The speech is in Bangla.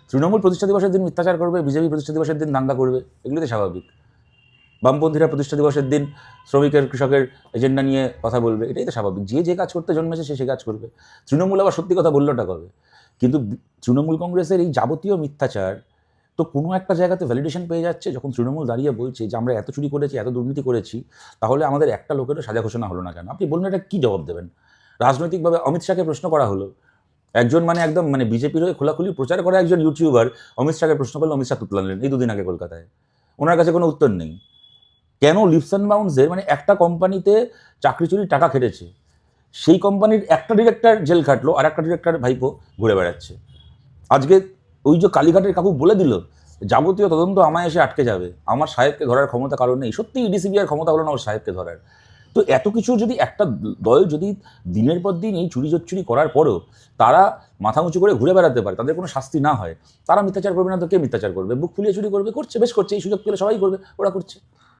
তৃণমূল প্রতিষ্ঠা দিবসের দিন মিথ্যাচার করবে, বিজেপি প্রতিষ্ঠা দিবসের দিন দাঙ্গা করবে, এগুলো তো স্বাভাবিক। বামপন্থীরা প্রতিষ্ঠা দিবসের দিন শ্রমিকের কৃষকের এজেন্ডা নিয়ে কথা বলবে, এটাই তো স্বাভাবিক। যে কাজ করতে জন্মেছে সে কাজ করবে। তৃণমূল আবার সত্যি কথা বললোটা কবে? কিন্তু তৃণমূল কংগ্রেসের এই যাবতীয় মিথ্যাচার তো কোনো একটা জায়গাতে ভ্যালিডেশন পেয়ে যাচ্ছে, যখন তৃণমূল দাঁড়িয়ে বলছে যে আমরা এত চুরি করেছি, এত দুর্নীতি করেছি, তাহলে আমাদের একটা লোকেরও সাজা ঘোষণা হলো না কেন? আপনি বলুন এটা কী জবাব দেবেন? রাজনৈতিকভাবে অমিত শাহকে প্রশ্ন করা হলো, একজন একদম বিজেপির হয়ে খোলাখুলি প্রচার করা একজন ইউটিউবার অমিত শাহকে প্রশ্ন করলে অমিত শাহ তুতলালেন এই দুদিন আগে কলকাতায়। ওনার কাছে কোনো উত্তর নেই। কেন লিপস অ্যান্ড বাউন্সের একটা কোম্পানিতে চাকরি চুরির টাকা খেটেছে, সেই কোম্পানির একটা ডিরেক্টর জেল খাটলো, আর একটা ডিরেক্টর ভাইপো ঘুরে বেড়াচ্ছে। আজকে ওই যে কালীঘাটের কাকু বলে দিল যাবতীয় তদন্ত আমায় এসে আটকে যাবে, আমার সাহেবকে ধরার ক্ষমতা কারণ নেই। সত্যি ইডিসিবিআর ক্ষমতা হলো না ওর সাহেবকে ধরার। তো এত কিছু যদি একটা দল যদি দিনের পর দিন এই চুরি জচ্চুরি করার পরও তারা মাথা উঁচু করে ঘুরে বেড়াতে পারে, তাদের কোনো শাস্তি না হয়, তারা মিথ্যাচার করবে না তো কে মিথ্যাচার করবে? বুক ফুলিয়ে চুরি করবে, করছে, বেশ করছে, এই সুযোগ পেলে সবাই করবে, ওরা করছে।